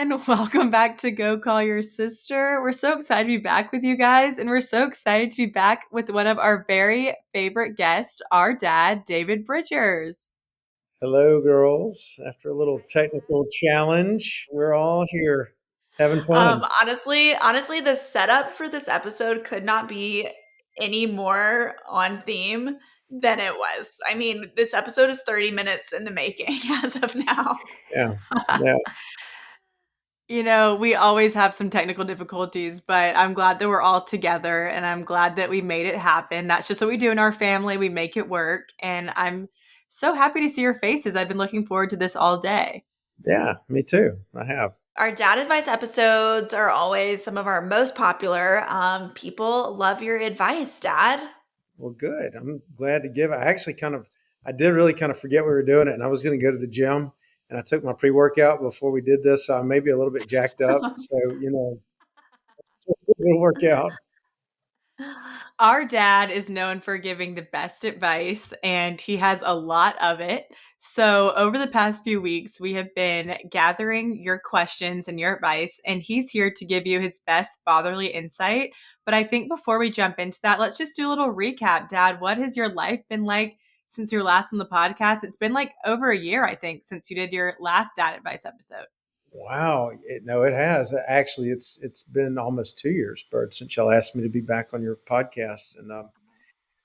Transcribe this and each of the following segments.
everyone. Welcome back to Go Call Your Sister. We're so excited to be back with you guys, and we're so excited to be back with one of our very favorite guests, our dad, David Bridgers. Hello, girls. After a little technical challenge, we're all here having fun. Honestly, the setup for this episode could not be any more on theme than it was. I mean, this episode is 30 minutes in the making as of now. Yeah. Yeah. We always have some technical difficulties, but I'm glad that we're all together and I'm glad that we made it happen. That's just what we do in our family. We make it work. And I'm so happy to see your faces. I've been looking forward to this all day. Yeah. Me too. I have. Our dad advice episodes are always some of our most popular. People love your advice, Dad. Well, good. I'm glad to give. I did really kind of forget we were doing it, and I was going to go to the gym, and I took my pre-workout before we did this, so I may be a little bit jacked up. So, it'll work out. Our dad is known for giving the best advice, and he has a lot of it. So, over the past few weeks, we have been gathering your questions and your advice, and he's here to give you his best fatherly insight. But I think before we jump into that, let's just do a little recap. Dad, what has your life been like since your last on the podcast? It's been like over a year, I think, since you did your last dad advice episode. Wow. No, it has. Actually, it's been almost 2 years, Bert, since y'all asked me to be back on your podcast, and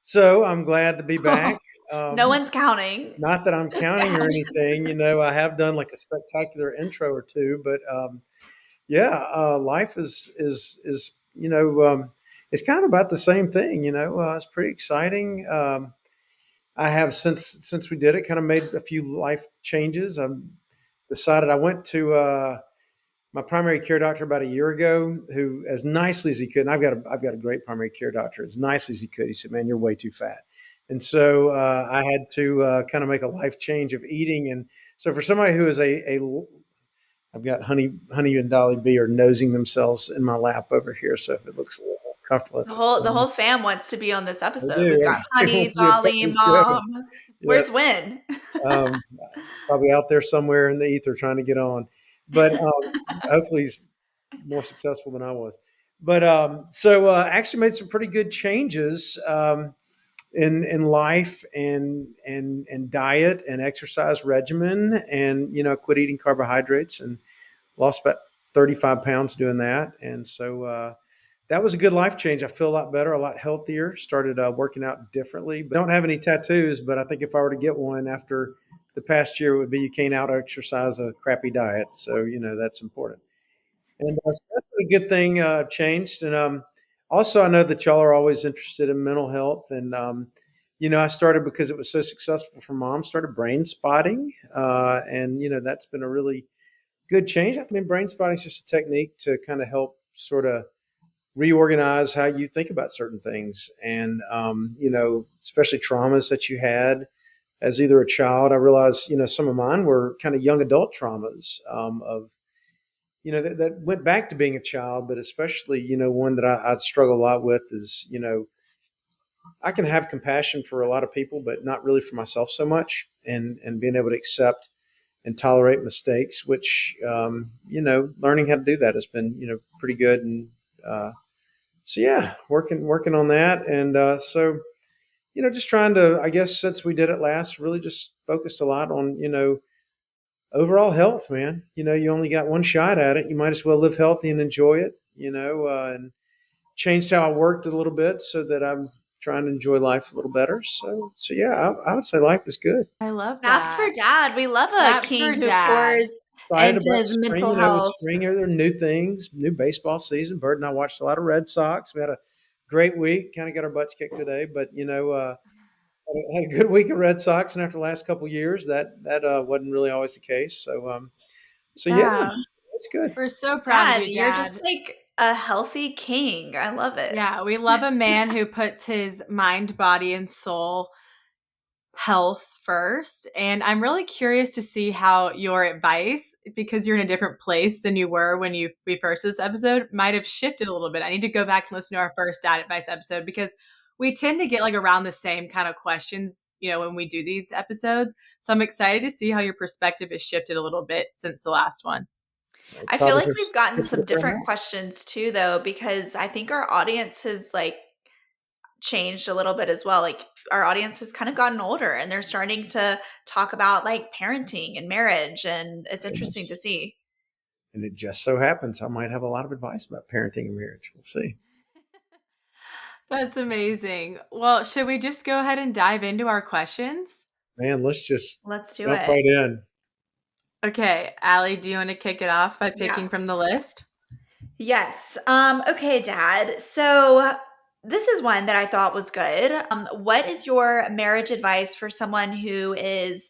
so I'm glad to be back. No Um, one's counting. Not that I'm Just counting or bad. anything, I have done like a spectacular intro or two, but yeah, life is it's kind of about the same thing. It's pretty exciting. I have since we did it, kind of made a few life changes. I decided I went to my primary care doctor about a year ago, who, as nicely as he could, and I've got a great primary care doctor, as nicely as he could, he said, "Man, you're way too fat." And so I had to kind of make a life change of eating. And so for somebody who is I've got Honey and Dolly B are nosing themselves in my lap over here. So if it looks a little uncomfortable, that's The what's whole the going on. whole fam wants to be on this I episode. We've do. got Everybody Honey, wants to be a part Dolly, of the show. Mom. Where's Yes. Win? Um, Probably out there somewhere in the ether trying to get on. But hopefully he's more successful than I was. But so actually made some pretty good changes in life and diet and exercise regimen, and quit eating carbohydrates and lost about 35 pounds doing that. And so that was a good life change. I feel a lot better, a lot healthier. Started working out differently. But don't have any tattoos. But I think if I were to get one after the past year, it would be you can't out exercise a crappy diet. So that's important. And so that's a good thing changed. And also, I know that y'all are always interested in mental health. And I started because it was so successful for mom. Started brain spotting, and that's been a really good change. I mean, brain spotting is just a technique to kind of help sort of reorganize how you think about certain things, and especially traumas that you had as either a child. I realized some of mine were kind of young adult traumas of that went back to being a child, but especially one that I struggle a lot with is I can have compassion for a lot of people, but not really for myself so much, and being able to accept and tolerate mistakes, which learning how to do that has been pretty good. And so yeah, working on that. And so just trying to, I guess, since we did it last, really just focused a lot on overall health, man. You only got one shot at it. You might as well live healthy and enjoy it. And changed how I worked a little bit so that I'm trying to enjoy life a little better. So yeah, I would say life is good. I love Snaps for that. Dad. We love a Snaps king for who dad. pours Excited into about his spring. mental With health. spring, there are new things, new baseball season. Bird and I watched a lot of Red Sox. We had a great week. Kind of got our butts kicked today, but had a good week of Red Sox. And after the last couple of years, that wasn't really always the case. So yeah, Yeah. it's good. We're so proud of Dad, you, you're just Dad. like a healthy king. I love it. Yeah, we love a man who puts his mind, body, and soul health first. And I'm really curious to see how your advice, because you're in a different place than you were when we first did this episode, might have shifted a little bit. I need to go back and listen to our first dad advice episode because we tend to get like around the same kind of questions, when we do these episodes. So I'm excited to see how your perspective has shifted a little bit since the last one. They I feel probably like we've just gotten skip it some at their different house. questions too, though, because I think our audience has like changed a little bit as well. Like our audience has kind of gotten older and they're starting to talk about like parenting and marriage, and it's interesting to Goodness. see. And it just so happens I might have a lot of advice about parenting and marriage. We'll see. That's amazing. Well, should we just go ahead and dive into our questions? Man, let's just Let's do jump it. right in. Okay, Allie, do you want to kick it off by Yeah. picking from the list? Yes. Okay, Dad. So this is one that I thought was good. What is your marriage advice for someone who is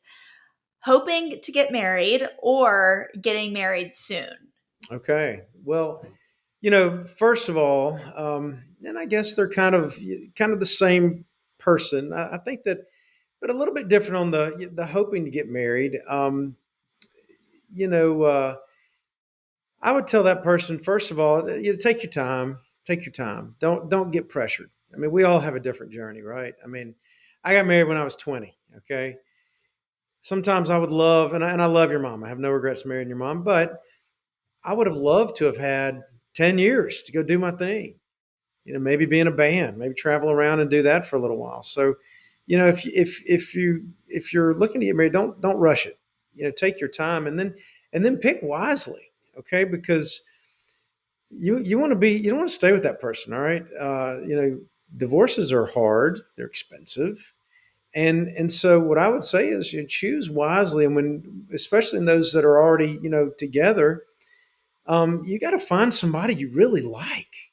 hoping to get married or getting married soon? Okay. Well, first of all, and I guess they're kind of the same person. I think that, but a little bit different on the hoping to get married. You know, I would tell that person first of all, take your time. Take your time. Don't get pressured. I mean, we all have a different journey, right? I mean, I got married when I was 20. Okay. Sometimes I would love, and I love your mom. I have no regrets marrying your mom, but I would have loved to have had 10 years to go do my thing. Maybe be in a band, maybe travel around and do that for a little while. So, if you're looking to get married, don't rush it. Take your time and then pick wisely, okay? Because you want to be you don't want to stay with that person, all right? Divorces are hard, they're expensive, and so what I would say is you choose wisely, and when especially in those that are already together, you got to find somebody you really like,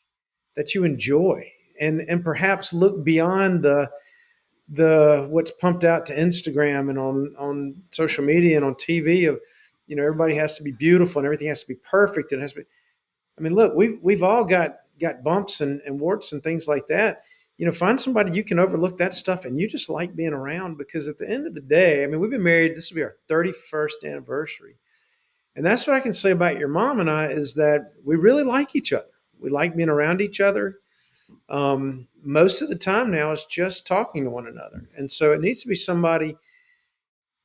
that you enjoy, and perhaps look beyond the what's pumped out to Instagram and on social media and on TV of everybody has to be beautiful and everything has to be perfect and it has to be. I mean, look, we've all got bumps and warts and things like that. Find somebody you can overlook that stuff and you just like being around, because at the end of the day, I mean, we've been married. This will be our 31st anniversary. And that's what I can say about your mom and I, is that we really like each other. We like being around each other. Most of the time now is just talking to one another. And so it needs to be somebody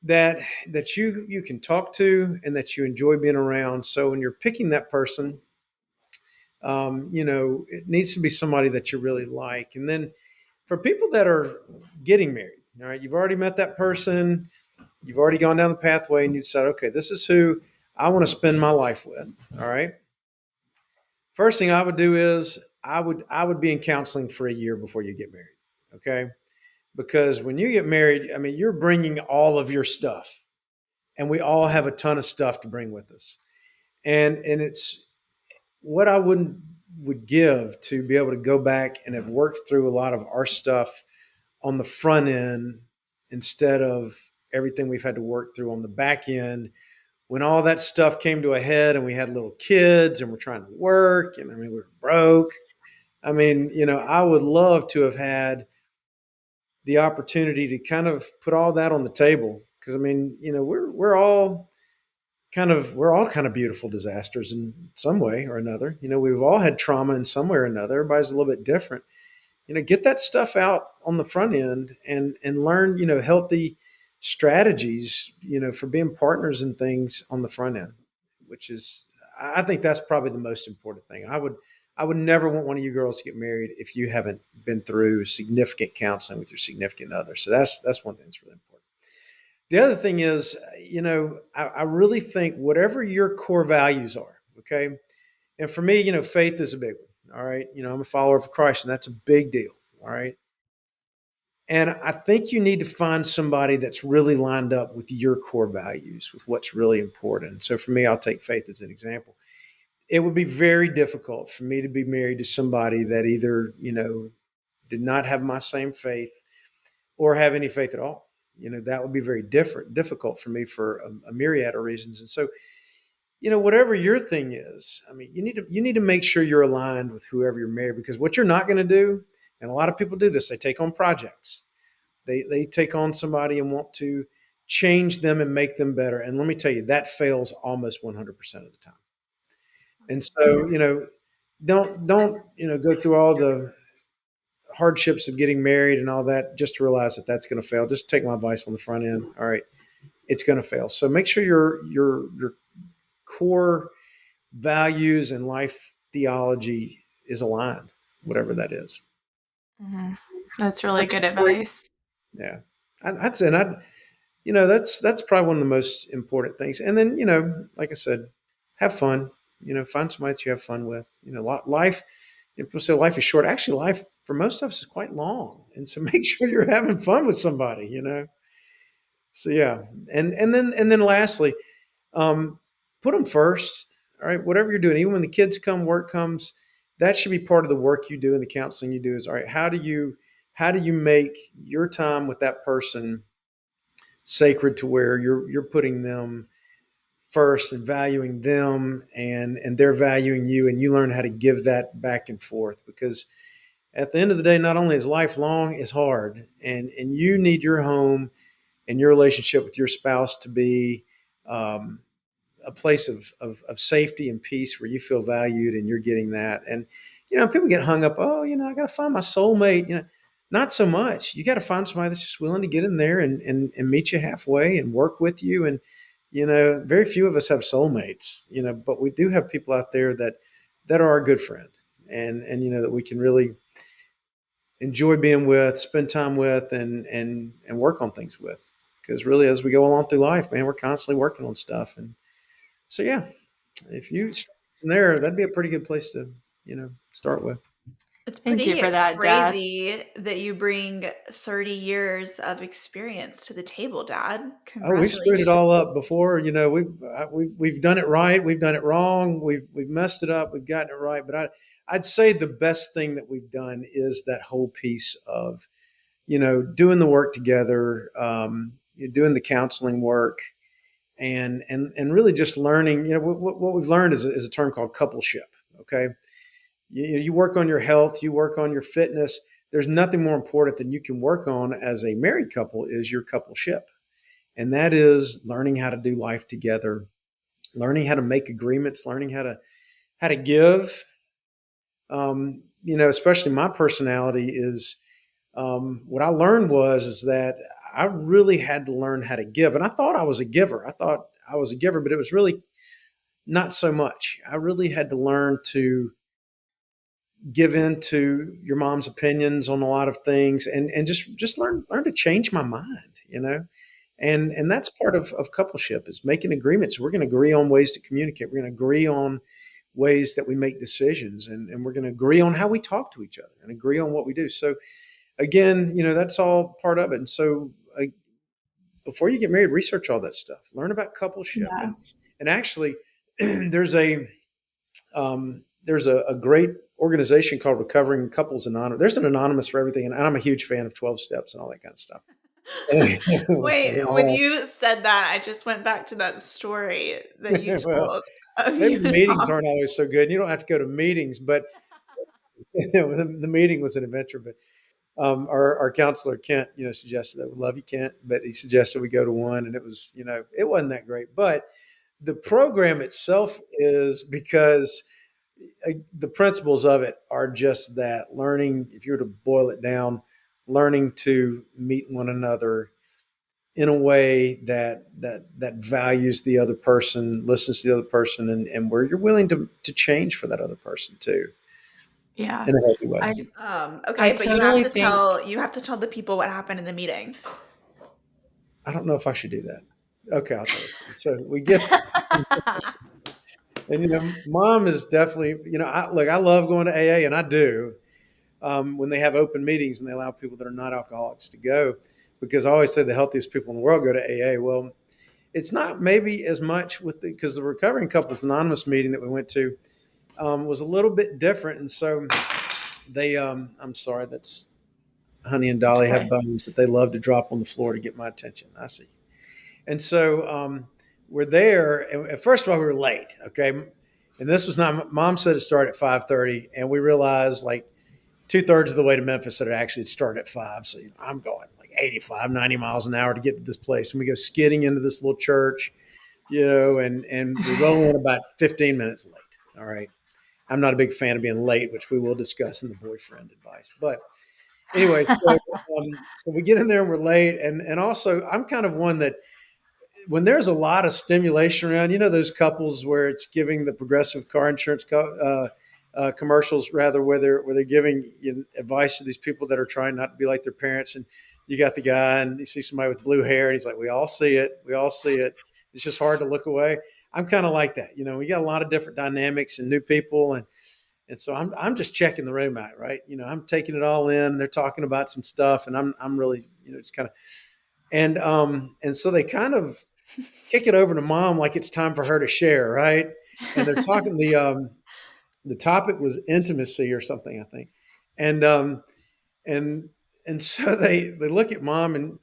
that you can talk to and that you enjoy being around. So when you're picking that person, it needs to be somebody that you really like. And then for people that are getting married, all right, you've already met that person, you've already gone down the pathway, and you decide, okay, this is who I want to spend my life with. All right. First thing I would do is I would be in counseling for a year before you get married. Okay. Because when you get married, I mean, you're bringing all of your stuff, and we all have a ton of stuff to bring with us. And it's what I would give to be able to go back and have worked through a lot of our stuff on the front end instead of everything we've had to work through on the back end, when all that stuff came to a head and we had little kids and we're trying to work, and I mean, we were broke. I mean, I would love to have had the opportunity to kind of put all that on the table, because I mean, we're all kind of beautiful disasters in some way or another. We've all had trauma in some way or another. Everybody's a little bit different. Get that stuff out on the front end and learn, healthy strategies, for being partners and things on the front end, which is, I think that's probably the most important thing. I would never want one of you girls to get married if you haven't been through significant counseling with your significant other. So that's one thing that's really important. The other thing is, I really think whatever your core values are, okay. And for me, faith is a big one. All right. I'm a follower of Christ, and that's a big deal. All right. And I think you need to find somebody that's really lined up with your core values, with what's really important. So for me, I'll take faith as an example. It would be very difficult for me to be married to somebody that either, did not have my same faith or have any faith at all. That would be very difficult for me for a myriad of reasons. And so, whatever your thing is, I mean, you need to make sure you're aligned with whoever you're married, because what you're not going to do, and a lot of people do this, they take on projects. They take on somebody and want to change them and make them better. And let me tell you, that fails almost 100% of the time. And so, don't go through all the hardships of getting married and all that just to realize that that's going to fail. Just take my advice on the front end. All right, it's going to fail. So make sure your core values and life theology is aligned, whatever that is. Mhm. That's really That's good great. advice. Yeah, that's and I, that's probably one of the most important things. And then like I said, have fun. Find somebody that you have fun with. Life. People say life is short. Actually, life for most of us is quite long, and so make sure you're having fun with somebody. So yeah, and then lastly, um, put them first. All right, whatever you're doing, even when the kids come, work comes, that should be part of the work you do and the counseling you do. Is all right. How do you make your time with that person sacred to where you're putting them first and valuing them, and they're valuing you, and you learn how to give that back and forth, because at the end of the day, not only is life long, it's hard, and you need your home and your relationship with your spouse to be um, a place of safety and peace where you feel valued and you're getting that. And people get hung up, oh, I got to find my soulmate. Not so much. You got to find somebody that's just willing to get in there and meet you halfway and work with you. And very few of us have soulmates, but we do have people out there that are our good friend, and that we can really enjoy being with, spend time with, and work on things with. Because really, as we go along through life, man, we're constantly working on stuff. And so, yeah, if you start from there, that'd be a pretty good place to, start with. It's Thank you pretty for that, Dad. crazy that you bring 30 years of experience to the table, Dad. Oh, we've screwed it Congratulations. all up before. We've done it right. We've done it wrong. We've messed it up. We've gotten it right. But I'd say the best thing that we've done is that whole piece of doing the work together, doing the counseling work, and really just learning. What we've learned is a term called coupleship. Okay, you work on your health, you work on your fitness. There's nothing more important than you can work on as a married couple is your coupleship, and that is learning how to do life together, learning how to make agreements, learning how to give. Especially my personality is what I learned is that I really had to learn how to give, and I thought I was a giver. I thought I was a giver, but it was really not so much. I really had to learn to give in to your mom's opinions on a lot of things, and just learn to change my mind. And that's part of coupleship is making agreements. We're going to agree on ways to communicate. We're going to agree on ways that we make decisions, and we're going to agree on how we talk to each other and agree on what we do. So again, that's all part of it. And so before you get married, research all that stuff, learn about coupleship, Yeah. and actually there's a great organization called Recovering Couples Anonymous. There's an anonymous for everything, and I'm a huge fan of 12 steps and all that kind of stuff. Wait, when you said that, I just went back to that story that you Well, told of maybe you the and meetings mom. aren't always so good. You don't have to go to meetings, but the meeting was an adventure. But our counselor Kent, suggested that we love you, Kent, but he suggested we go to one, and it wasn't that great. But the program itself is because the principles of it are just that learning. If you were to boil it down, learning to meet one another in a way that values the other person, listens to the other person, and where you're willing to change for that other person too, Yeah. in a healthy way. I I Okay, but totally think you have to tell the people what happened in the meeting. I don't know if I should do that. Okay, I'll tell you. So we get, and mom is definitely, I love going to AA, and I do when they have open meetings and they allow people that are not alcoholics to go, because I always say the healthiest people in the world go to AA. Well, it's not maybe as much because the Recovering Couples Anonymous meeting that we went to was a little bit different, and so they, I'm sorry, that's Honey and it's Dolly have okay. bones that they love to drop on the floor to get my attention. I see. And so we're there, and first of all, we were late. Okay, and this was not. Mom said it started at 5:30, and we realized like two-thirds of the way to Memphis that it actually started at 5. So I'm going like 85, 90 miles an hour to get to this place, and we go skidding into this little church, and we roll in about 15 minutes late. All right, I'm not a big fan of being late, which we will discuss in the boyfriend advice, but anyway, so we get in there and we're late, and also I'm kind of one that when there's a lot of stimulation around, those couples where it's giving the Progressive car insurance commercials, rather, where they're giving advice to these people that are trying not to be like their parents, and you got the guy, and you see somebody with blue hair, and he's like, "We all see it, we all see it. It's just hard to look away." I'm kind of like that. We got a lot of different dynamics and new people, and so I'm just checking the room out, right? I'm taking it all in. They're talking about some stuff, and I'm really just kind of and so they kind of kick it over to mom like it's time for her to share, right? And they're talking the topic was intimacy or something, I think, and and and so they look at mom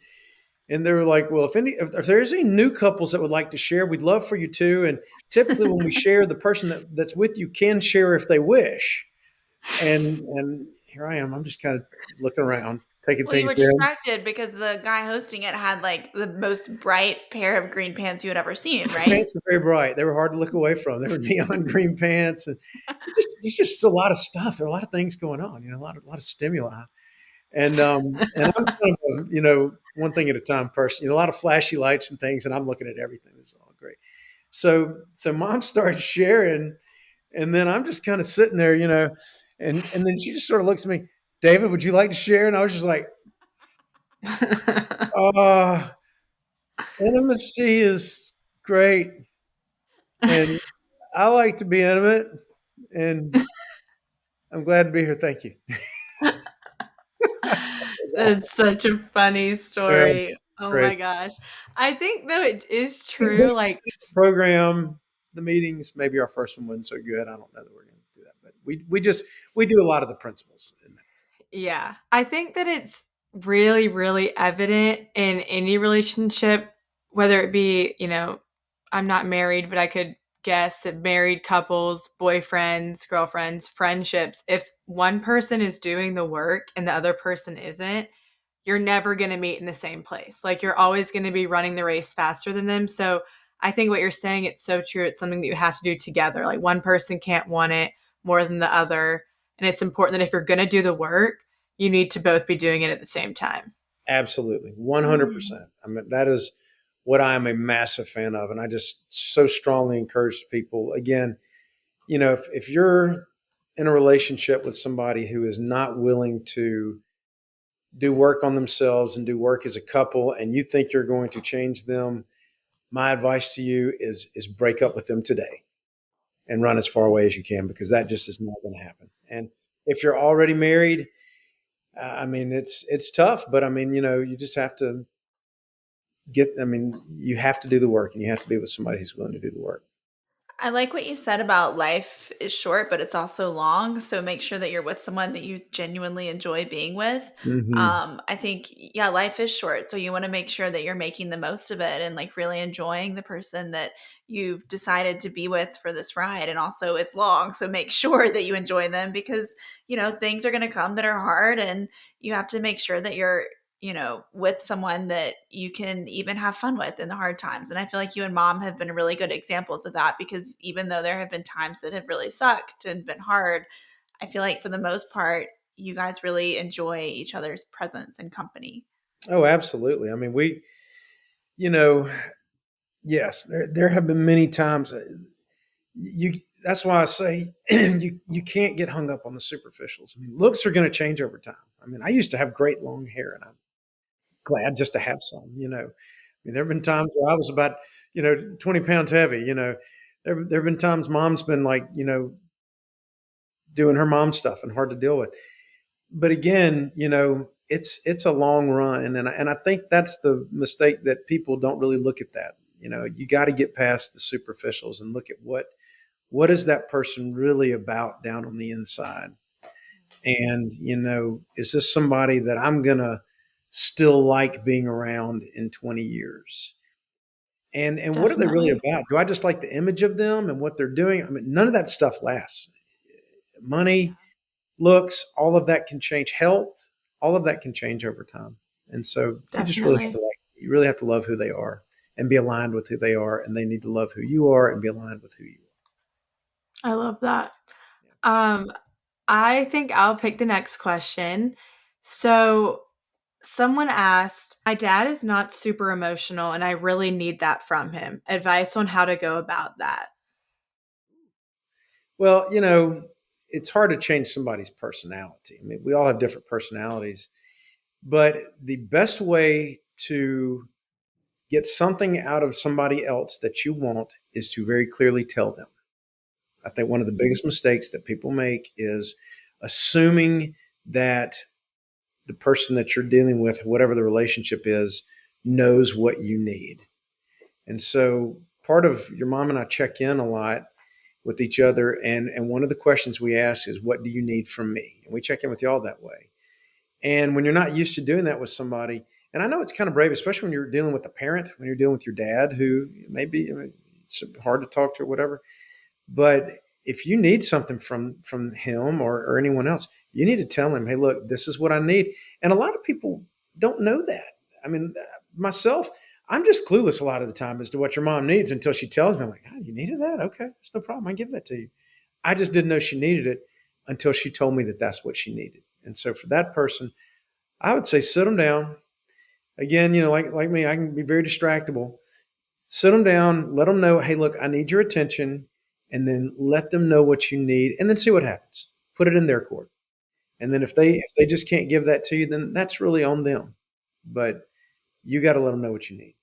and they're like, well, if there's any new couples that would like to share, we'd love for you to. And typically, when we share, the person that's with you can share if they wish. And here I am. I'm just kind of looking around, taking Well, you were things in. distracted because the guy hosting it had like the most bright pair of green pants you had ever seen, The right? pants were very bright. They were hard to look away from. They were neon green pants, and there's just a lot of stuff. There are a lot of things going on. A lot of stimuli. And I'm kind of one thing at a time person. A lot of flashy lights and things, and I'm looking at everything. This is all great. So mom starts sharing, and then I'm just kind of sitting there, and then she just sort of looks at me, David, would you like to share? And I was just like, uh, intimacy is great, and I like to be intimate, and I'm glad to be here. Thank you. That's such a funny Yeah, story. Oh my crazy. gosh. I think though it is The true, like, program, the meetings, maybe our first one wasn't so good. I don't know that we're going to do that, but we do a lot of the principles in that. yeah. I think that it's really, really evident in any relationship, whether it be, I'm not married, but I could guess that married couples, boyfriends, girlfriends, friendships, if one person is doing the work and the other person isn't, you're never going to meet in the same place. Like you're always going to be running the race faster than them. So I think what you're saying, it's so true. It's something that you have to do together. Like one person can't want it more than the other. And it's important that if you're going to do the work, you need to both be doing it at the same time. Absolutely, Mhm. 100%. I mean, that is what I'm a massive fan of, and I just so strongly encourage people. Again, if you're in a relationship with somebody who is not willing to do work on themselves and do work as a couple, and you think you're going to change them, my advice to you is break up with them today and run as far away as you can, because that just is not going to happen. And if you're already married, I mean, it's tough, but I mean, you just have to I mean, you have to do the work, and you have to be with somebody who's willing to do the work. I like what you said about life is short, but it's also long. So make sure that you're with someone that you genuinely enjoy being with. Hmm. I think, yeah, life is short. So you want to make sure that you're making the most of it and like really enjoying the person that you've decided to be with for this ride. And also, it's long. So make sure that you enjoy them because, things are going to come that are hard and you have to make sure that you're with someone that you can even have fun with in the hard times. And I feel like you and mom have been really good examples of that because even though there have been times that have really sucked and been hard, I feel like for the most part, you guys really enjoy each other's presence and company. Oh, absolutely. I mean, you know, yes, there have been many times you. That's why I say you can't get hung up on the superficials. I mean, looks are going to change over time. I mean, I used to have great long hair, and I'm glad just to have some. I mean, there have been times where I was about 20 pounds heavy. There have been times mom's been like doing her mom stuff and hard to deal with. But again, it's a long run, and I think that's the mistake, that people don't really look at that. You got to get past the superficials and look at what is that person really about down on the inside. And is this somebody that I'm gonna still like being around in 20 years? And what are they really Definitely. about? Do I just like the image of them and what they're doing? I mean, none of that stuff lasts. Money, looks, all of that can change. Health, all of that can change over time. And so Definitely. you really have to love who they are and be aligned with who they are, and they need to love who you are and be aligned with who you I love that. are. Um, I think I'll pick the next question. So Someone asked, my dad is not super emotional and I really need that from him. Advice on how to go about that. Well, it's hard to change somebody's personality. I mean, we all have different personalities, but the best way to get something out of somebody else that you want is to very clearly tell them. I think one of the biggest mistakes that people make is assuming that the person that you're dealing with, whatever the relationship is, knows what you need. And so part of your mom and I check in a lot with each other. And one of the questions we ask is, what do you need from me? And we check in with y'all that way. And when you're not used to doing that with somebody, and I know it's kind of brave, especially when you're dealing with a parent, when you're dealing with your dad, who maybe it's hard to talk to or whatever. But if you need something from him or anyone else, you need to tell him, hey, look, this is what I need. And a lot of people don't know that. I mean, myself, I'm just clueless a lot of the time as to what your mom needs until she tells me. I'm like, oh, you needed that? Okay, that's no problem. I give that to you. I just didn't know she needed it until she told me that that's what she needed. And so for that person, I would say sit them down. Again, like me, I can be very distractible. Sit them down, let them know, hey, look, I need your attention, and then let them know what you need, and then see what happens. Put it in their court. And then if they just can't give that to you, then that's really on them. But you got to let them know what you need.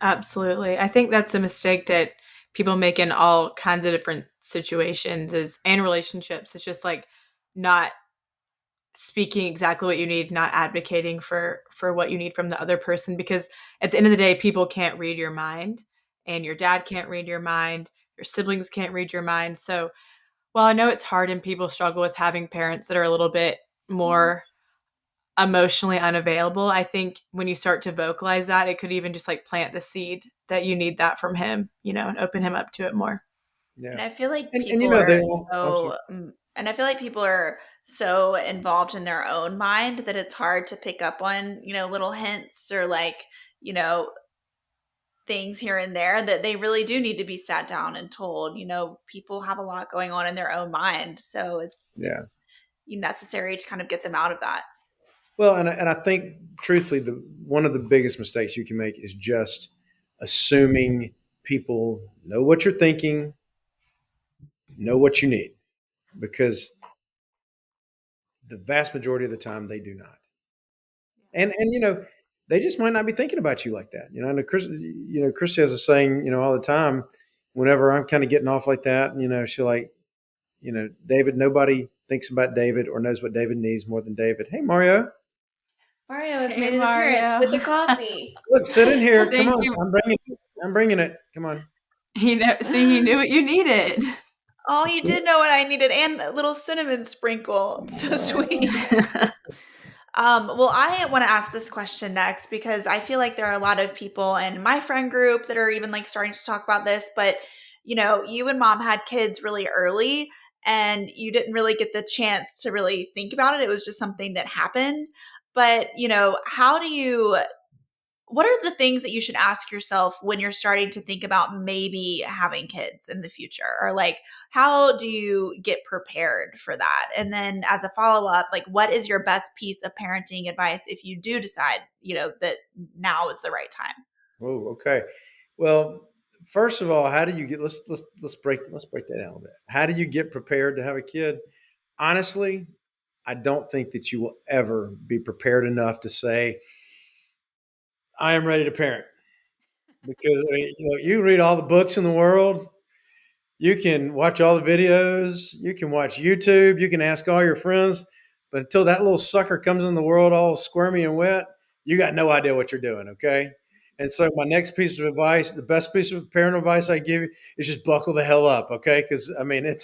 Absolutely. I think that's a mistake that people make in all kinds of different situations is and relationships. It's just like not speaking exactly what you need, not advocating for what you need from the other person because at the end of the day people can't read your mind and your dad can't read your mind, your siblings can't read your mind. So, while I know it's hard and people struggle with having parents that are a little bit more emotionally unavailable, I think when you start to vocalize that, it could even just like plant the seed that you need that from him, and open him up to it more. And Yeah. I feel like And people they are all, I'm sorry. so and I feel like people are so involved in their own mind that it's hard to pick up on, little hints or like, you know, things here and there that they really do need to be sat down and told. People have a lot going on in their own mind, so it's Yeah. it's necessary to kind of get them out of that. Well, and I think truthfully, one of the biggest mistakes you can make is just assuming people know what you're thinking, know what you need, because the vast majority of the time they do not. And they just might not be thinking about you like that. And Chris has a saying, all the time, whenever I'm kind of getting off like that, she'll like, David, nobody thinks about David or knows what David needs more than David. Hey, Mario, Mario has Hey made an appearance Mario. with the coffee. look, sit in here. Come Thank on. you. I'm bringing it. Come on. He knew what you needed. Oh, he That's it. did know what I needed, and a little cinnamon sprinkle. So sweet. Well, I want to ask this question next because I feel like there are a lot of people in my friend group that are even like starting to talk about this. But you and mom had kids really early, and you didn't really get the chance to really think about it. It was just something that happened. But how do you what are the things that you should ask yourself when you're starting to think about maybe having kids in the future? Or like, how do you get prepared for that? And then as a follow up, like, what is your best piece of parenting advice if you do decide, that now is the right time? Oh, okay. Well, first of all, how do you get? Let's break that down a little bit. How do you get prepared to have a kid? Honestly, I don't think that you will ever be prepared enough to say, I am ready to parent. Because you read all the books in the world, you can watch all the videos, you can watch YouTube, you can ask all your friends, but until that little sucker comes in the world all squirmy and wet, you got no idea what you're doing, okay? And so my next piece of advice, the best piece of parent advice I give you is just buckle the hell up, okay? Because I mean it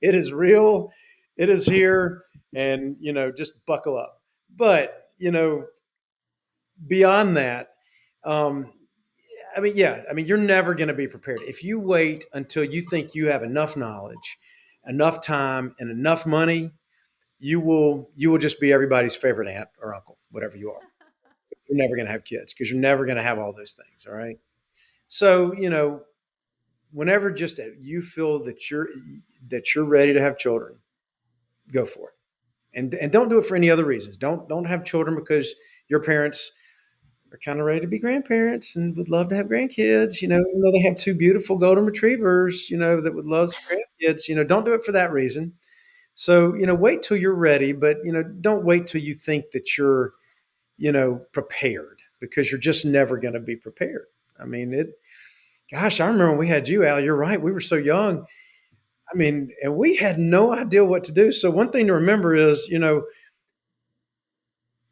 is real, it is here, and just buckle up. But beyond that, um, I mean, yeah, I mean, you're never going to be prepared. If you wait until you think you have enough knowledge, enough time, and enough money, you will just be everybody's favorite aunt or uncle, whatever you are. You're never going to have kids because you're never going to have all those things. All right. So whenever you feel that you're ready to have children, go for it. and don't do it for any other reasons. Don't have children because your parents are kind of ready to be grandparents and would love to have grandkids. Even though they have two beautiful golden retrievers, that would love some grandkids. Don't do it for that reason. So wait till you're ready, but don't wait till you think that you're prepared, because you're just never going to be prepared. I mean, gosh, I remember when we had you, Al. You're right. We were so young. I mean, and we had no idea what to do. So one thing to remember is,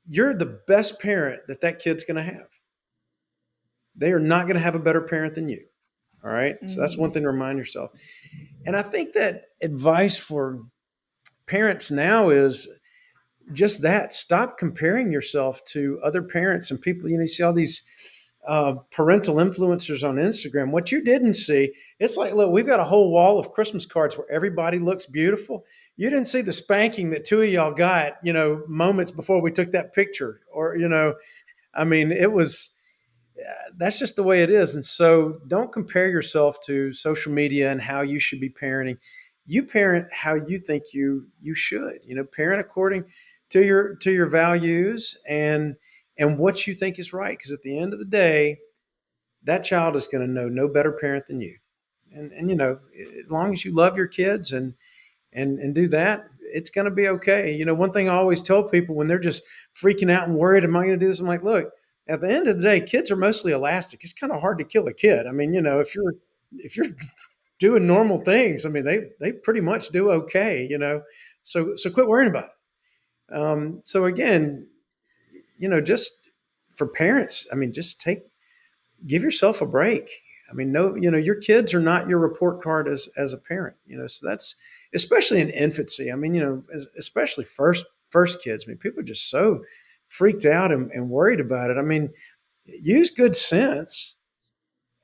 you're the best parent that kid's going to have. They are not going to have a better parent than you. All right. So that's one Mhm. thing to remind yourself. And I think that advice for parents now is just that: stop comparing yourself to other parents and people. You see all these parental influencers on Instagram. What you didn't see, it's like, look, we've got a whole wall of Christmas cards where everybody looks beautiful. You didn't see the spanking that two of y'all got, moments before we took that picture. Or, I mean, it was, that's just the way it is. And so don't compare yourself to social media and how you should be parenting. You parent how you think you should. Parent according to your values and what you think is right. Because at the end of the day, that child is going to know no better parent than you. And as long as you love your kids and do that, it's going to be okay. One thing I always tell people when they're just freaking out and worried, am I going to do this? I'm like, look, at the end of the day, kids are mostly elastic. It's kind of hard to kill a kid. I mean, if you're doing normal things, I mean, they pretty much do okay. So quit worrying about it. So again, just for parents, I mean, just give yourself a break. I mean, no, your kids are not your report card as a parent. So that's especially in infancy. I mean, especially first kids. I mean, people are just so freaked out and worried about it. I mean, use good sense,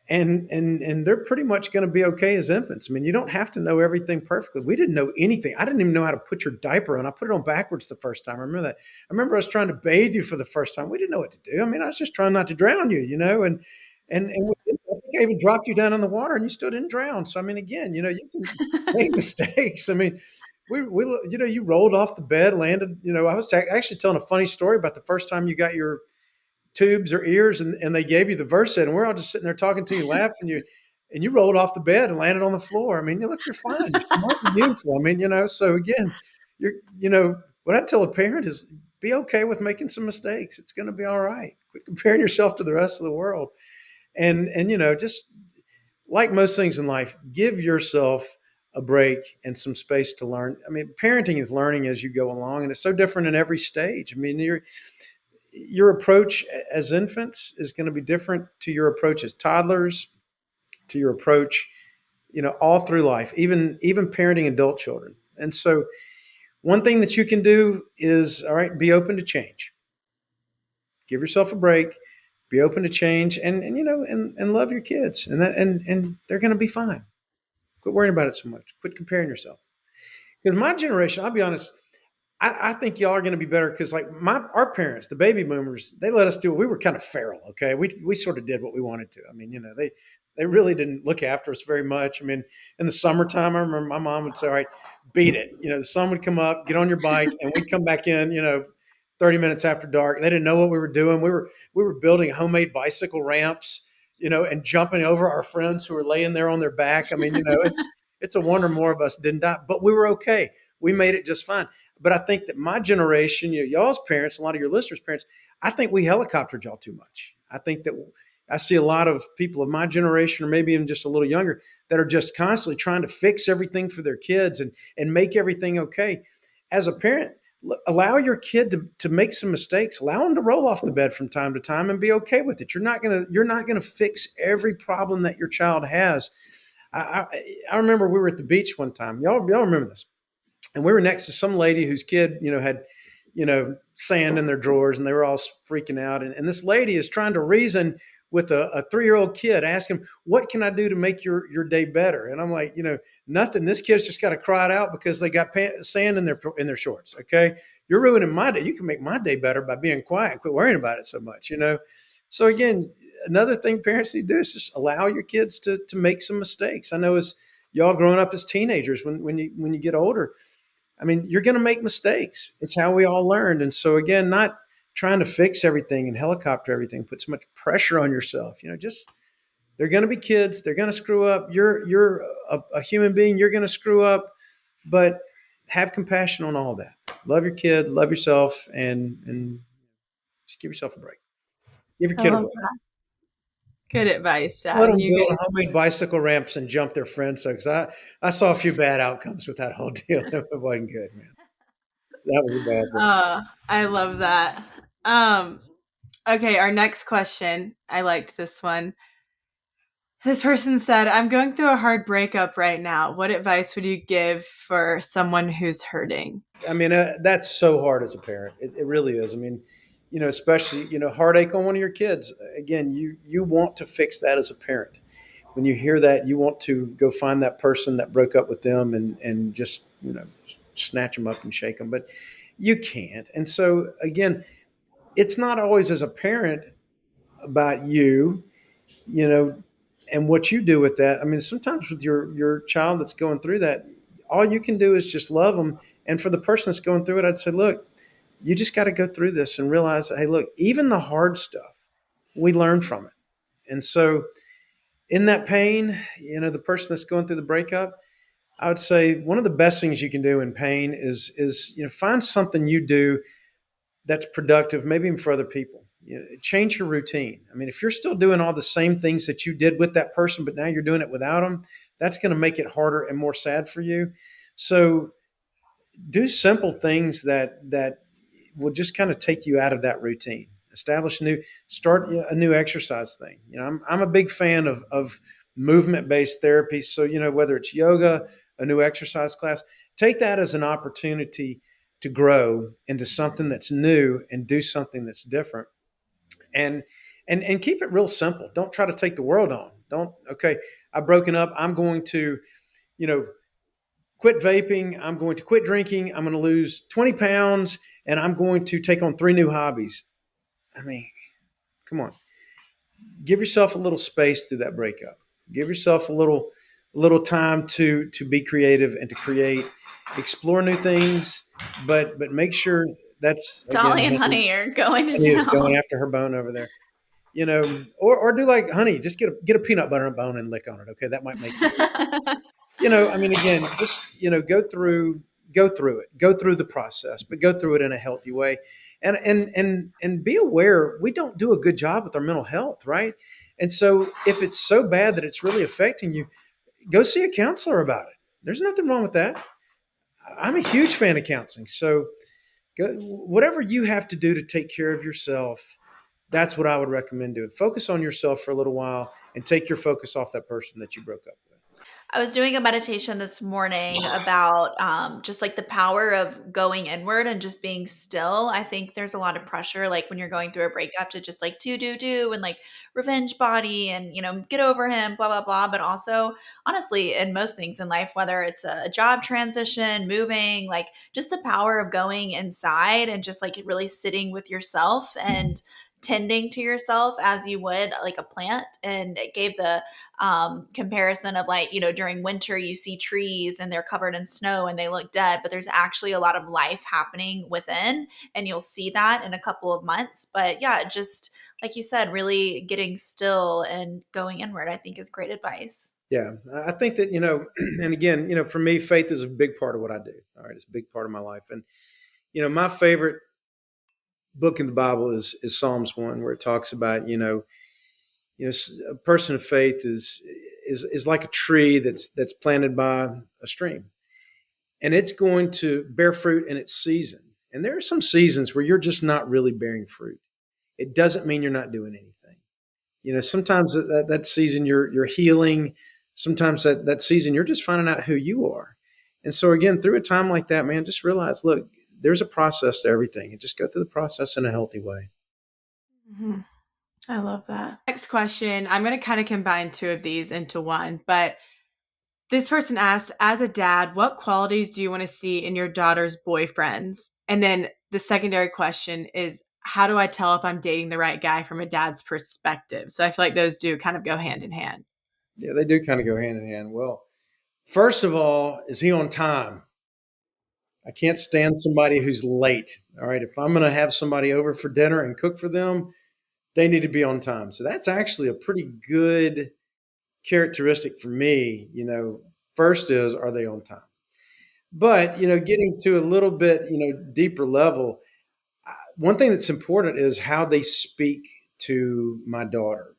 and they're pretty much going to be okay as infants. I mean, you don't have to know everything perfectly. We didn't know anything. I didn't even know how to put your diaper on. I put it on backwards the first time. I remember that. I remember I was trying to bathe you for the first time. We didn't know what to do. I mean, I was just trying not to drown you, and I think I even dropped you down in the water, and you still didn't drown. So I mean, again, you can make mistakes. I mean, we you rolled off the bed, landed. I was actually telling a funny story about the first time you got your tubes or ears, and they gave you the verse set, and we're all just sitting there talking to you, laughing. And you rolled off the bed and landed on the floor. I mean, you're fine. You're smart and beautiful. I mean, so again, you're what I tell a parent is be okay with making some mistakes. It's going to be all right. Quit comparing yourself to the rest of the world. And just like most things in life, give yourself a break and some space to learn. I mean, parenting is learning as you go along, and it's so different in every stage. I mean, your approach as infants is going to be different to your approach as toddlers, to your approach, all through life, even parenting adult children. And so one thing that you can do is, all right, be open to change. Give yourself a break, be open to change, and love your kids. And they're going to be fine. Quit worrying about it so much. Quit comparing yourself. Because my generation, I'll be honest, I think y'all are going to be better because, like our parents, the baby boomers, they let us do. We were kind of feral, okay. We sort of did what we wanted to. I mean, they really didn't look after us very much. I mean, in the summertime, I remember my mom would say, "All right, beat it." The sun would come up, get on your bike, and we'd come back in. 30 minutes after dark. They didn't know what we were doing. We were building homemade bicycle ramps, and jumping over our friends who were laying there on their back. I mean, it's a wonder more of us didn't die, but we were okay. We made it just fine. But I think that my generation, y'all's parents, a lot of your listeners' parents, I think we helicoptered y'all too much. I think that I see a lot of people of my generation, or maybe even just a little younger, that are just constantly trying to fix everything for their kids and make everything okay. As a parent, allow your kid to make some mistakes. Allow them to roll off the bed from time to time and be okay with it. You're not gonna fix every problem that your child has. I remember we were at the beach one time. Y'all remember this? And we were next to some lady whose kid, had, sand in their drawers, and they were all freaking out. And this lady is trying to reason with a 3-year-old kid, ask him, what can I do to make your day better? And I'm like, nothing. This kid's just got to cry it out because they got sand in their shorts. Okay. You're ruining my day. You can make my day better by being quiet. Quit worrying about it so much, So again, another thing parents need to do is just allow your kids to make some mistakes. I know as y'all growing up as teenagers, when you get older, I mean, you're going to make mistakes. It's how we all learned. And so again, not trying to fix everything and helicopter everything, put so much pressure on yourself. Just they're going to be kids. They're going to screw up. You're a human being. You're going to screw up, but have compassion on all that. Love your kid. Love yourself, and just give yourself a break. Give your I kid a love break. that. Good advice, Let Dad. them And you build guys, homemade bicycle ramps and jump their friends. So, 'cause I saw a few bad outcomes with that whole deal. It wasn't good, man. So that was a bad thing. I love that. Um, okay, our next question. I liked this one. This person said, I'm going through a hard breakup right now. What advice would you give for someone who's hurting? I mean, that's so hard as a parent. It really is. I mean, especially heartache on one of your kids. Again, you want to fix that as a parent. When you hear that, you want to go find that person that broke up with them and just snatch them up and shake them, but you can't. And so again, it's not always as a parent about you know, and what you do with that. I mean, sometimes with your child that's going through that, all you can do is just love them. And for the person that's going through it, I'd say, look, you just got to go through this and realize, hey, look, even the hard stuff, we learn from it. And so, in that pain, the person that's going through the breakup, I would say one of the best things you can do in pain is find something you do that's productive, maybe even for other people. Change your routine. I mean, if you're still doing all the same things that you did with that person, but now you're doing it without them, that's going to make it harder and more sad for you. So do simple things that will just kind of take you out of that routine. Start a new exercise thing. I'm a big fan of movement based therapy. So whether it's yoga, a new exercise class, take that as an opportunity to grow into something that's new and do something that's different, and and keep it real simple. Don't try to take the world on. Don't Okay, I've broken up. I'm going to you know quit vaping. I'm going to quit drinking. I'm going to lose 20 pounds, and I'm going to take on 3 new hobbies. I mean, come on. Give yourself a little space through that breakup. Give yourself a little time to be creative and to create, explore new things, but make sure that's again, Dolly and honey, Honey are going to honey is going town. after her bone over there. Or do like honey, just get a peanut butter and bone and lick on it. Okay, that might make you feel better. I mean, again, just go through the process, but go through it in a healthy way, and be aware we don't do a good job with our mental health, right? And so if it's so bad that it's really affecting you, go see a counselor about it. There's nothing wrong with that. I'm a huge fan of counseling, so whatever you have to do to take care of yourself, that's what I would recommend doing. Focus on yourself for a little while and take your focus off that person that you broke up with. I was doing a meditation this morning about just like the power of going inward and just being still. I think there's a lot of pressure, like when you're going through a breakup, to just like do, and like revenge body and, get over him, blah, blah, blah. But also, honestly, in most things in life, whether it's a job transition, moving, like just the power of going inside and just like really sitting with yourself and tending to yourself as you would like a plant. And it gave the comparison of like, during winter, you see trees and they're covered in snow and they look dead, but there's actually a lot of life happening within. And you'll see that in a couple of months. But yeah, just like you said, really getting still and going inward, I think is great advice. Yeah, I think that and again, for me, faith is a big part of what I do. All right, it's a big part of my life, and my favorite book in the Bible is Psalms 1, where it talks about a person of faith is like a tree that's planted by a stream, and it's going to bear fruit in its season. And there are some seasons where you're just not really bearing fruit. It doesn't mean you're not doing anything. Sometimes that season you're healing. Sometimes that season you're just finding out who you are. And so again, through a time like that, man, just realize, look, there's a process to everything, and just go through the process in a healthy way. Mhm. I love that. Next question. I'm going to kind of combine two of these into one, but this person asked, as a dad, what qualities do you want to see in your daughter's boyfriends? And then the secondary question is, how do I tell if I'm dating the right guy from a dad's perspective? So I feel like those do kind of go hand in hand. Yeah, they do kind of go hand in hand. Well, first of all, is he on time? I can't stand somebody who's late. All right. If I'm going to have somebody over for dinner and cook for them, they need to be on time. So that's actually a pretty good characteristic for me. First is, are they on time? But, getting to a little bit, deeper level, one thing that's important is how they speak to my daughter.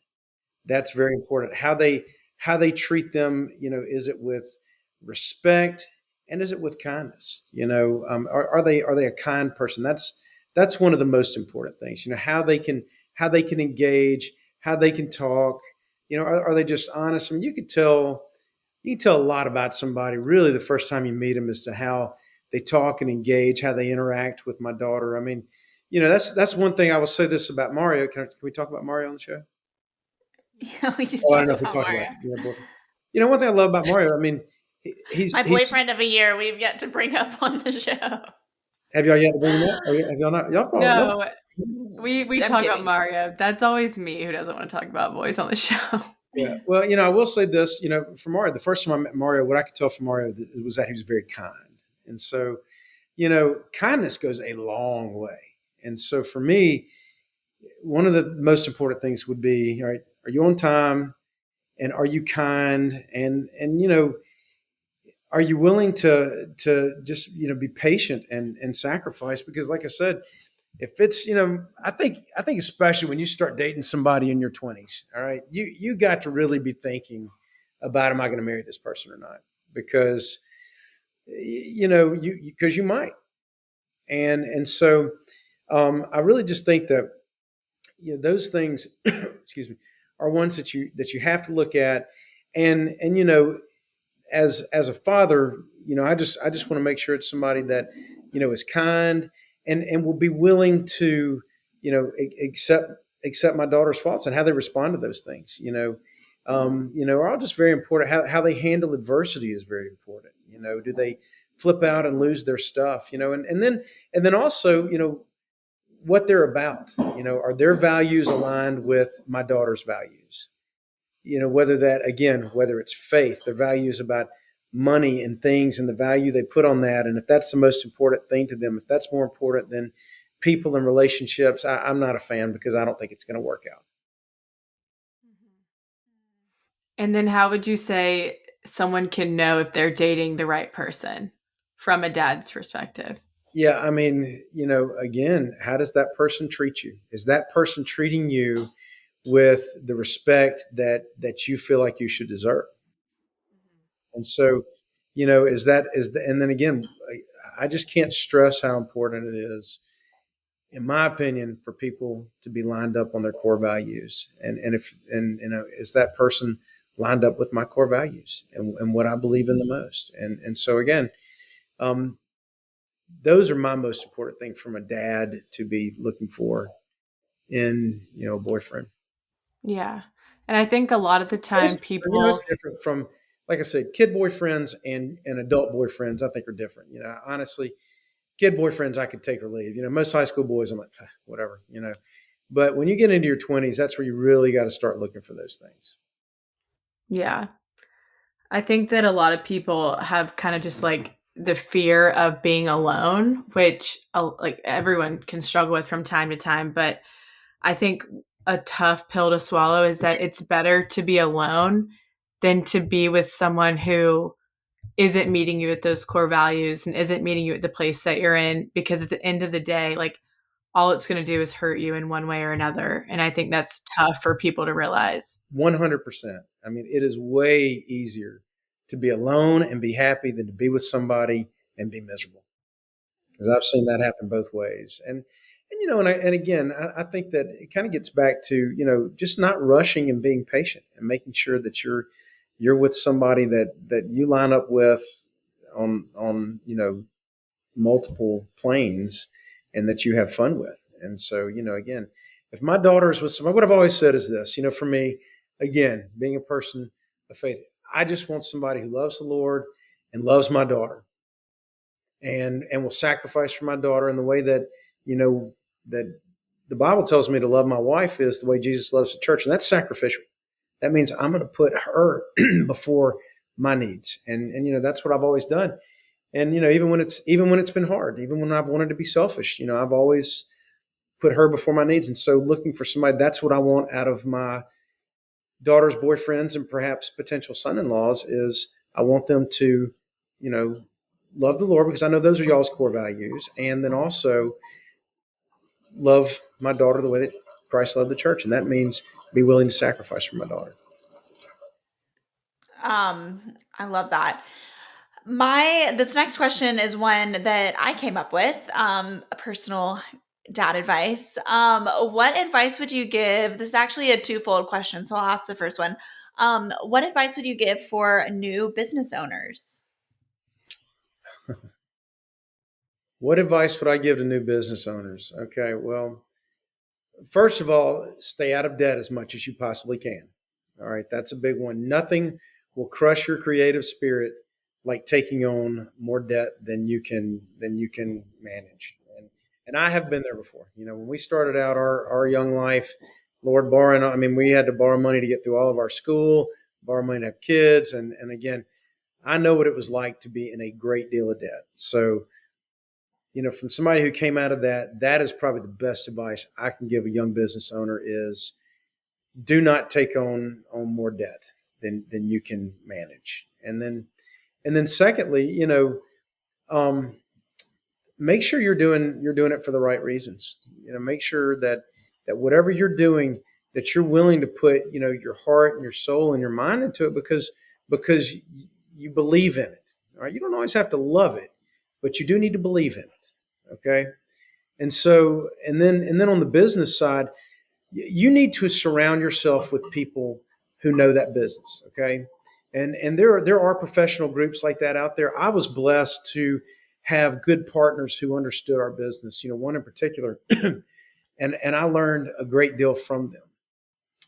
That's very important. How they treat them. Is it with respect and is it with kindness? Are they a kind person? That's one of the most important things. How they can engage, how they can talk. Are they just honest? I mean, you can tell a lot about somebody really the first time you meet them as to how they talk and engage, how they interact with my daughter. I mean, that's one thing I will say this about Mario. Can we talk about Mario on the show? Yeah, we can Oh, I don't talk know if we about talked about Mario. boyfriend. One thing I love about Mario. I mean, he's My he's. boyfriend of a year, we've yet to bring up on the show. Have y'all yet to bring him up? Or have y'all not? Y'all probably y'all. No, we I'm talk about kidding. Mario. That's always me who doesn't want to talk about boys on the show. Yeah. Well, I will say this. For Mario, the first time I met Mario, what I could tell from Mario was that he was very kind, and so kindness goes a long way. And so for me, one of the most important things would be, all right, are you on time? And are you kind? And are you willing to just be patient and sacrifice? Because like I said, if it's I think especially when you start dating somebody in your 20s, all right, you got to really be thinking about, am I going to marry this person or not? Because because you might. And so I really just think that those things excuse me, are ones that you have to look at. And as a father, I just want to make sure it's somebody that is kind and will be willing to accept my daughter's faults and how they respond to those things. Are all just very important. How they handle adversity is very important. Do they flip out and lose their stuff? And then also what they're about. Are their values aligned with my daughter's values? Whether it's faith, their values about money and things and the value they put on that. And if that's the most important thing to them, if that's more important than people and relationships, I'm not a fan because I don't think it's going to work out. And then how would you say someone can know if they're dating the right person from a dad's perspective? Yeah. I mean, again, how does that person treat you? Is that person treating you with the respect that you feel like you should deserve? And so, and then again, I just can't stress how important it is, in my opinion, for people to be lined up on their core values. And is that person lined up with my core values and what I believe in the most? And so again, um, those are my most important thing from a dad to be looking for in, a boyfriend. Yeah. And I think a lot of the time It's people, different from, like I said, kid boyfriends and adult boyfriends. I think are different. Honestly, kid boyfriends I could take or leave. Most high school boys I'm like, whatever. But when you get into your 20s, that's where you really got to start looking for those things. yeah, I think that a lot of people have kind of just like the fear of being alone, which like everyone can struggle with from time to time. But I think a tough pill to swallow is that it's better to be alone than to be with someone who isn't meeting you at those core values and isn't meeting you at the place that you're in. Because at the end of the day, like all it's going to do is hurt you in one way or another. And I think that's tough for people to realize. 100%. I mean, it is way easier to be alone and be happy than to be with somebody and be miserable. Because I've seen that happen both ways. And again, I think that it kind of gets back to just not rushing and being patient and making sure that you're with somebody that you line up with on multiple planes and that you have fun with. And so again, if my daughter is with somebody, what I've always said is this. For me, again, being a person of faith, I just want somebody who loves the Lord and loves my daughter and will sacrifice for my daughter in the way that the Bible tells me to love my wife is the way Jesus loves the church. And that's sacrificial. That means I'm going to put her before my needs. And that's what I've always done. And even when it's been hard, even when I've wanted to be selfish, I've always put her before my needs. And so looking for somebody, that's what I want out of my daughter's boyfriends and perhaps potential son-in-laws, is I want them to, you know, love the Lord, because I know those are y'all's core values, and then also love my daughter the way that Christ loved the church, and that means be willing to sacrifice for my daughter. I love that. This next question is one that I came up with, a personal dad advice. What advice would you give? This is actually a twofold question, so I'll ask the first one. What advice would you give for new business owners? What advice would I give to new business owners? Okay, well, first of all, stay out of debt as much as you possibly can. All right, that's a big one. Nothing will crush your creative spirit like taking on more debt than you can manage. And I have been there before. When we started out our young life, Lord borrowing, I mean, we had to borrow money to get through all of our school, borrow money to have kids, and again, I know what it was like to be in a great deal of debt. So, from somebody who came out of that, that is probably the best advice I can give a young business owner is do not take on more debt than you can manage. And then secondly, um, make sure you're doing it for the right reasons. Make sure that whatever you're doing, that you're willing to put, your heart and your soul and your mind into it, because you believe in it. All right. You don't always have to love it, but you do need to believe in it. Okay. And then on the business side, you need to surround yourself with people who know that business. Okay. And there are professional groups like that out there. I was blessed to have good partners who understood our business, one in particular, and I learned a great deal from them.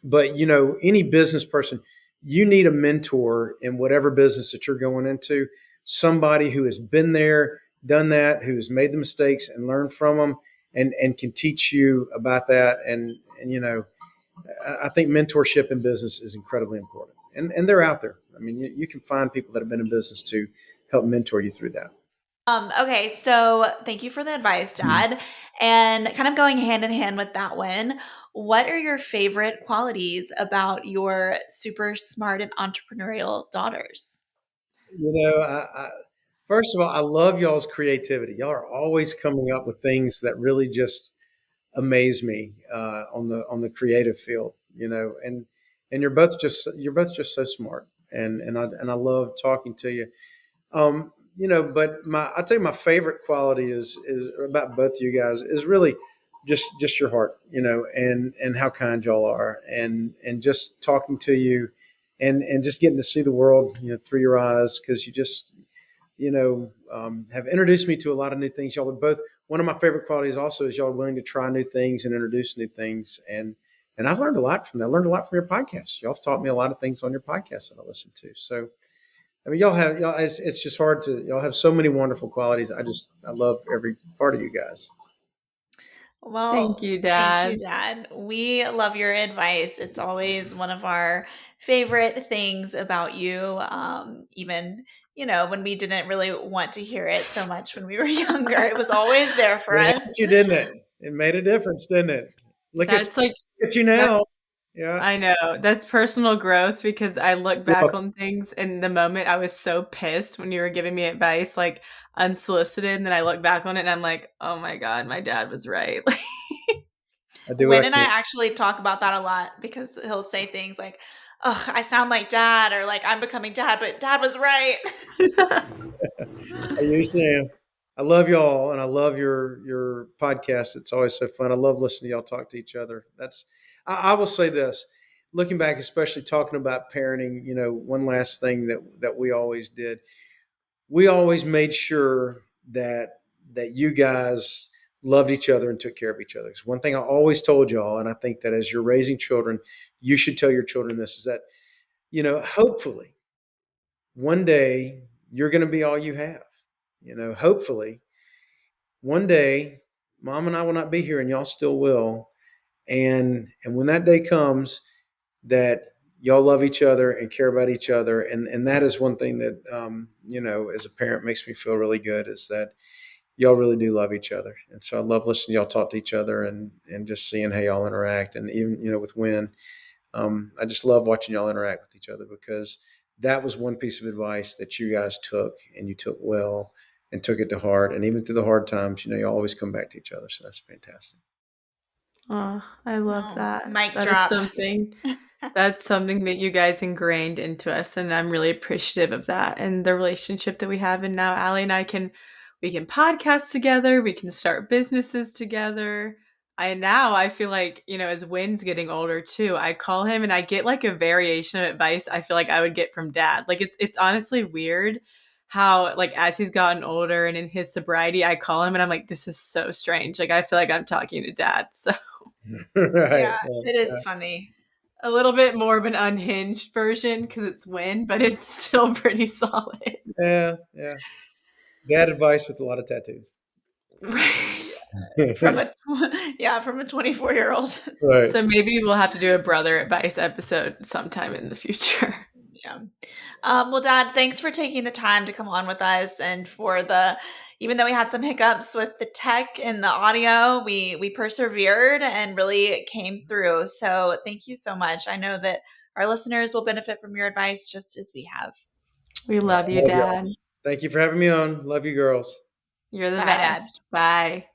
But any business person, you need a mentor in whatever business that you're going into, somebody who has been there, done that, who has made the mistakes and learned from them, and can teach you about that. And I think mentorship in business is incredibly important, and they're out there. I mean, you can find people that have been in business to help mentor you through that. Okay, so thank you for the advice, Dad. And kind of going hand in hand with that one, what are your favorite qualities about your super smart and entrepreneurial daughters? First of all, I love y'all's creativity. Y'all are always coming up with things that really just amaze me on the creative field. And you're both just so smart, and I love talking to you. But I tell you, my favorite quality is about both of you guys is really just your heart, and how kind y'all are, and just talking to you, and just getting to see the world, through your eyes, because you just have introduced me to a lot of new things. Y'all are both, one of my favorite qualities also is y'all are willing to try new things and introduce new things. And I've learned a lot from that. I learned a lot from your podcast. Y'all have taught me a lot of things on your podcast that I listen to. So, I mean, it's just hard y'all have so many wonderful qualities. I love every part of you guys. Thank Well, you, thank you, Dad. Dad. We love your advice. It's always one of our favorite things about you. Even, when we didn't really want to hear it so much when we were younger, it was always there for It us. helped you, didn't it? It made a difference, didn't it? Look That's like at you that's now. Yeah. I know. That's personal growth because I look back Well, on things in the moment I was so pissed when you were giving me advice, like unsolicited, and then I look back on it and I'm like, "Oh my god, my dad was right." I do what Win I and I can. actually talk about that a lot because he'll say things like, "Oh, I sound like dad," or like, "I'm becoming dad, but dad was right." I usually am. I love y'all, and I love your podcast. It's always so fun. I love listening to y'all talk to each other. I will say this, looking back, especially talking about parenting. One last thing that we always did, we always made sure that you guys loved each other and took care of each other. It's one thing I always told y'all, and I think that as you're raising children, you should tell your children this: is that hopefully one day you're going to be all you have. Hopefully one day mom and I will not be here and y'all still will. And when that day comes, that y'all love each other and care about each other, and that is one thing that as a parent makes me feel really good, is that y'all really do love each other. And so I love listening to y'all talk to each other, and just seeing how y'all interact. And even with Win, I just love watching y'all interact with each other, because that was one piece of advice that you guys took, and you took well, and took it to heart. And even through the hard times, you always come back to each other. So that's fantastic. Oh, I love Oh, that. mic That is drop. something That's something that you guys ingrained into us, and I'm really appreciative of that and the relationship that we have. And now Allie and I we can podcast together, we can start businesses together. I feel like, as Wynn's getting older too, I call him and I get like a variation of advice I feel like I would get from dad. Like it's honestly weird how, like, as he's gotten older and in his sobriety, I call him and I'm like, this is so strange. Like I feel like I'm talking to dad. So Yeah, Right. it is funny. a little bit more of an unhinged version because it's Win, but it's still pretty solid. Yeah. Yeah. Bad advice with a lot of tattoos. Yeah, from a yeah, from a 24-year-old. Right. So maybe we'll have to do a brother advice episode sometime in the future. Yeah. Well, Dad, thanks for taking the time to come on with us, and for even though we had some hiccups with the tech and the audio, we persevered and really came through. So thank you so much. I know that our listeners will benefit from your advice just as we have. We All right. love you, Love y'all. Dad. Thank you for having me on. Love you, girls. You're the Bye, Dad. best. Bye.